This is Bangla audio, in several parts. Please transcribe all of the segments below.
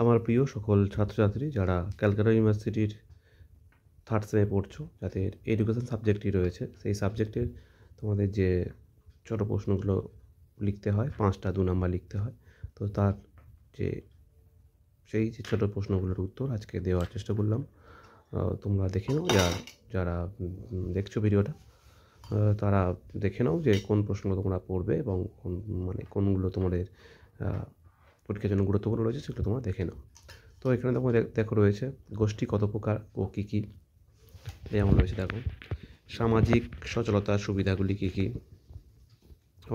আমার প্রিয় সকল ছাত্রছাত্রী যারা ক্যালকাটা ইউনিভার্সিটির থার্ড সেমে পড়ছো, যাদের এডুকেশন সাবজেক্টটি রয়েছে, সেই সাবজেক্টের তোমাদের যে ছোটো প্রশ্নগুলো লিখতে হয়, 5টা 2 নাম্বার লিখতে হয়। তো তার যে যে ছোটো প্রশ্নগুলোর উত্তর আজকে দেওয়ার চেষ্টা করলাম। তোমরা দেখে নাও, যারা দেখছো ভিডিওটা, তারা দেখে নাও যে কোন প্রশ্নগুলো তোমরা পড়বে এবং কোনগুলো তোমাদের পরীক্ষার জন্য গুরুত্বপূর্ণ রয়েছে, সেগুলো তোমরা দেখে নাও। তো এখানে তোমরা দেখো রয়েছে গোষ্ঠী কত প্রকার ও কী কী। যেমন রয়েছে দেখো, সামাজিক সচলতার সুবিধাগুলি কী কী,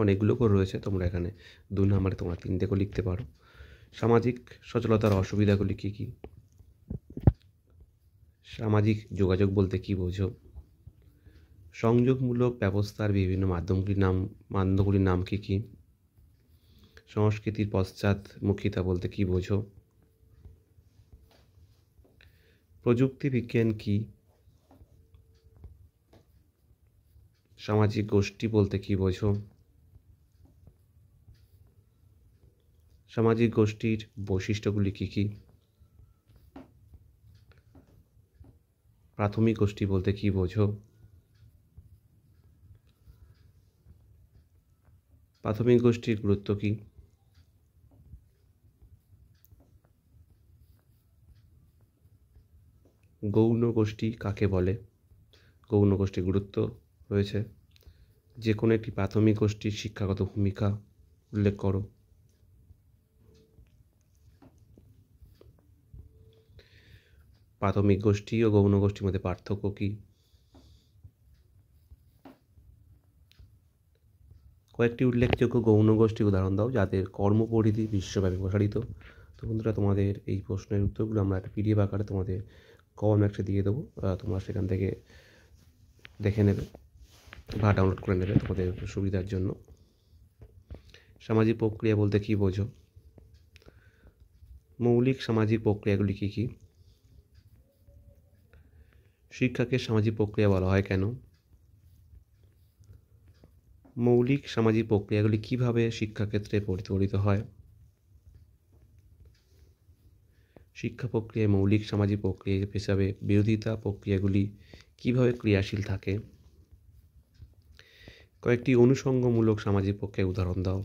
অনেকগুলো করে রয়েছে। তোমরা এখানে 2 নাম্বারে তোমরা 3টে করে লিখতে পারো। সামাজিক সচলতার অসুবিধাগুলি কী কী, সামাজিক যোগাযোগ বলতে কী বোঝো, সংযোগমূলক ব্যবস্থার বিভিন্ন মাধ্যমগুলির নাম কী কী, সংস্কৃতির পশ্চাৎমুখিতা বলতে কী বোঝো, প্রযুক্তি বিজ্ঞান কী, সামাজিক গোষ্ঠী বলতে কী বোঝো, সামাজিক গোষ্ঠীর বৈশিষ্ট্যগুলি কী কী, প্রাথমিক গোষ্ঠী বলতে কী বোঝো, প্রাথমিক গোষ্ঠীর গুরুত্ব কী, গৌণ গোষ্ঠী কাকে বলে, গৌণ গোষ্ঠীর গুরুত্ব রয়েছে। যে কোনো একটি প্রাথমিক গোষ্ঠীর শিক্ষাগত ভূমিকা উল্লেখ করো। প্রাথমিক গোষ্ঠী ও গৌণ গোষ্ঠীর মধ্যে পার্থক্য কী, কয়েকটি উল্লেখযোগ্য গৌণ গোষ্ঠীর উদাহরণ দাও যাদের কর্মপরিধি বিশ্বব্যাপী প্রসারিত। তো বন্ধুরা, তোমাদের এই প্রশ্নের উত্তরগুলো আমরা একটা PDF আকারে তোমাদের কমেন্ট বক্সে দিয়ে দেবো। তোমরা সেখান থেকে দেখে নেবে বা ডাউনলোড করে নেবে তোমাদের সুবিধার জন্য। সামাজিক প্রক্রিয়া বলতে কী বোঝো, মৌলিক সামাজিক প্রক্রিয়াগুলি কী কী, শিক্ষাকে সামাজিক প্রক্রিয়া বলা হয় কেন, মৌলিক সামাজিক প্রক্রিয়াগুলি কীভাবে শিক্ষাক্ষেত্রে প্রতিফলিত হয়, শিক্ষা প্রক্রিয়ায় মৌলিক সামাজিক প্রক্রিয়া হিসাবে বিরোধিতা প্রক্রিয়াগুলি কীভাবে ক্রিয়াশীল থাকে, কয়েকটি অনুষঙ্গমূলক সামাজিক প্রক্রিয়ার উদাহরণ দাও,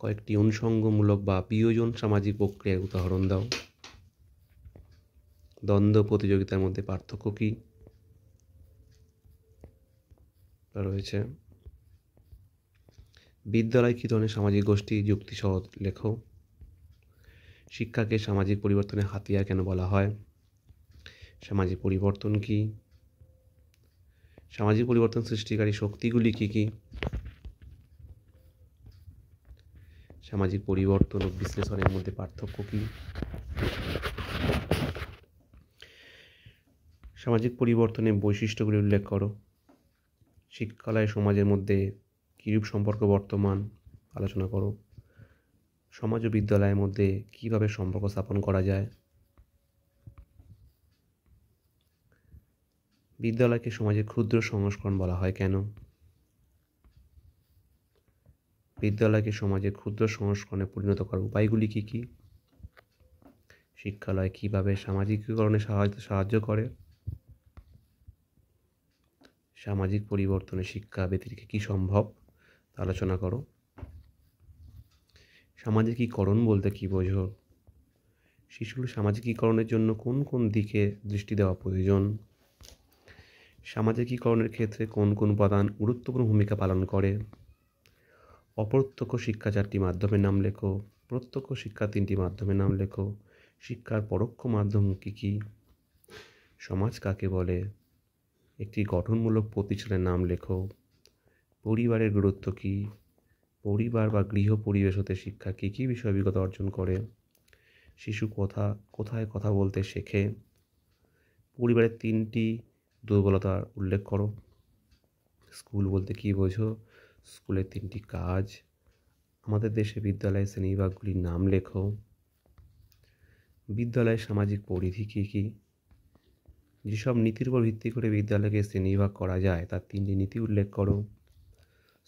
কয়েকটি অনুষঙ্গমূলক বা বিয়োজন সামাজিক প্রক্রিয়ার উদাহরণ দাও, দ্বন্দ্ব প্রতিযোগিতার মধ্যে পার্থক্য কী রয়েছে, বিদ্যালয় কী ধরনের সামাজিক গোষ্ঠী যুক্তিসহ লেখো, শিক্ষাকে সামাজিক পরিবর্তনের হাতিয়ার কেন বলা হয়, সামাজিক পরিবর্তন কী, সামাজিক পরিবর্তন সৃষ্টিকারী শক্তিগুলি কী কী, সামাজিক পরিবর্তন ও বিশ্লেষণের মধ্যে পার্থক্য কী, সামাজিক পরিবর্তনের বৈশিষ্ট্যগুলি উল্লেখ করো, শিক্ষালয় সমাজের মধ্যে কিরূপ সম্পর্ক বর্তমান আলোচনা করো, সমাজ ও বিদ্যালয়ের মধ্যে কীভাবে সম্পর্ক স্থাপন করা যায়, বিদ্যালয়কে সমাজের ক্ষুদ্র সংস্করণ বলা হয় কেন, বিদ্যালয়কে সমাজের ক্ষুদ্র সংস্করণে পরিণত করার উপায়গুলি কী কী, শিক্ষালয় কীভাবে সামাজিকীকরণে সাহায্য করে, সামাজিক পরিবর্তনে শিক্ষা ব্যতিরেকে কী সম্ভব আলোচনা করো, সামাজিকীকরণ বলতে কী বোঝো, শিশুর সামাজিকীকরণের জন্য কোন কোন দিকে দৃষ্টি দেওয়া প্রয়োজন, সামাজিকীকরণের ক্ষেত্রে কোন কোন উপাদান গুরুত্বপূর্ণ ভূমিকা পালন করে, অপ্রত্যক্ষ শিক্ষা 4টি মাধ্যমের নাম লেখো, প্রত্যক্ষ শিক্ষা 3টি মাধ্যমের নাম লেখো, শিক্ষার পরোক্ষ মাধ্যম কী কী, সমাজ কাকে বলে, একটি গঠনমূলক প্রতিষ্ঠানের নাম লেখো, পরিবারের গুরুত্ব কী, পরিবার বা গৃহ পরিবেশ হতে শিক্ষা কী কী বিষয় অভিজ্ঞতা অর্জন করে, শিশু কোথায় কথা বলতে শেখে, পরিবারের 3টি দুর্বলতার উল্লেখ করো, স্কুল বলতে কী বোঝো, স্কুলের 3টি কাজ, আমাদের দেশে বিদ্যালয়ের শ্রেণীবিভাগগুলির নাম লেখো, বিদ্যালয়ের সামাজিক পরিধি কী কী, যেসব নীতির উপর ভিত্তি করে বিদ্যালয়কে শ্রেণীবিভাগ করা যায় তার 3টি নীতি উল্লেখ করো,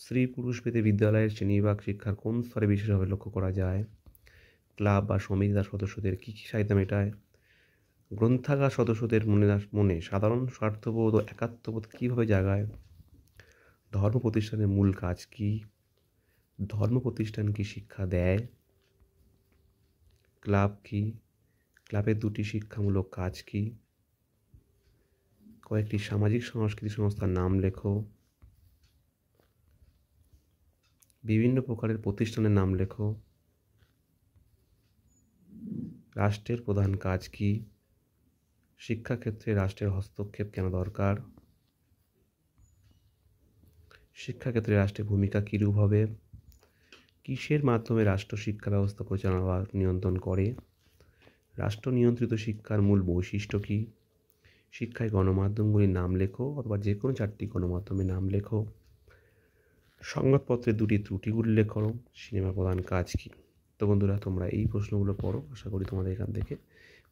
স্ত্রী পুরুষ ভেদে বিদ্যালয়ের শ্রেণীবিভাগ শিক্ষার কোন স্তরে বিশেষভাবে লক্ষ্য করা যায়? ক্লাব বা সমিতি তার সদস্যদের কী কী চাহিদা মেটায়? গ্রন্থাগার সদস্যদের মনে সাধারণ স্বার্থবোধ ও একাত্মবোধ কীভাবে জাগায়? ধর্ম প্রতিষ্ঠানের মূল কাজ কী? ধর্ম প্রতিষ্ঠান কি শিক্ষা দেয়? ক্লাব কি? ক্লাবের দুটি শিক্ষামূলক কাজ কি? কয়েকটি সামাজিক সংস্কৃতি সংস্থার নাম লেখো। বিভিন্ন প্রকারের প্রতিষ্ঠানের নাম লেখো। রাষ্ট্রের প্রধান কাজ কি? শিক্ষাক্ষেত্রে রাষ্ট্রের হস্তক্ষেপ কেন দরকার? শিক্ষাক্ষেত্রে রাষ্ট্রের ভূমিকা কীরূপ হবে? কিসের মাধ্যমে রাষ্ট্র শিক্ষা ব্যবস্থা পরিচালনা বা নিয়ন্ত্রণ করে? রাষ্ট্র নিয়ন্ত্রিত শিক্ষার মূল বৈশিষ্ট্য কী? শিক্ষায় গণমাধ্যমগুলির নাম লেখো, অথবা যে কোনো 4টি গণমাধ্যমের নাম লেখো। সংবাদপত্রের 2টি ত্রুটি উল্লেখ করো। সিনেমার প্রধান কাজ কী? তো বন্ধুরা, তোমরা এই প্রশ্নগুলো পড়ো। আশা করি তোমাদের এখান থেকে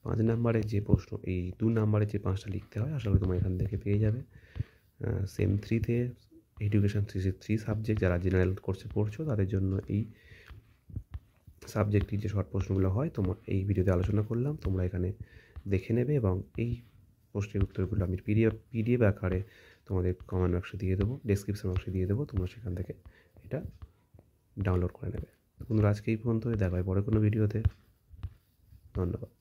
5 নাম্বারের যে প্রশ্ন, এই 2 নাম্বারের যে 5টা লিখতে হয়, আশা করি তোমরা এখান থেকে পেয়ে যাবে। সেম 3-তে এডুকেশন 3 সাবজেক্ট যারা জেনারেল কোর্সে পড়ছো তাদের জন্য এই সাবজেক্টের যে শর্ট প্রশ্নগুলো হয় তোমার এই ভিডিওতে আলোচনা করলাম, তোমরা এখানে দেখে নেবে, এবং এই প্রশ্নের উত্তরগুলো আমি পিডিএফ আকারে তোমাদের কমেন্ট বক্সে দিয়ে দেবো, ডেসক্রিপশন বক্সে দিয়ে দেবো, তোমরা সেখান থেকে এটা ডাউনলোড করে নেবে। বন্ধুরা, আজকে এই পর্যন্ত, দেখা হয় পরে কোনো ভিডিওতে। ধন্যবাদ।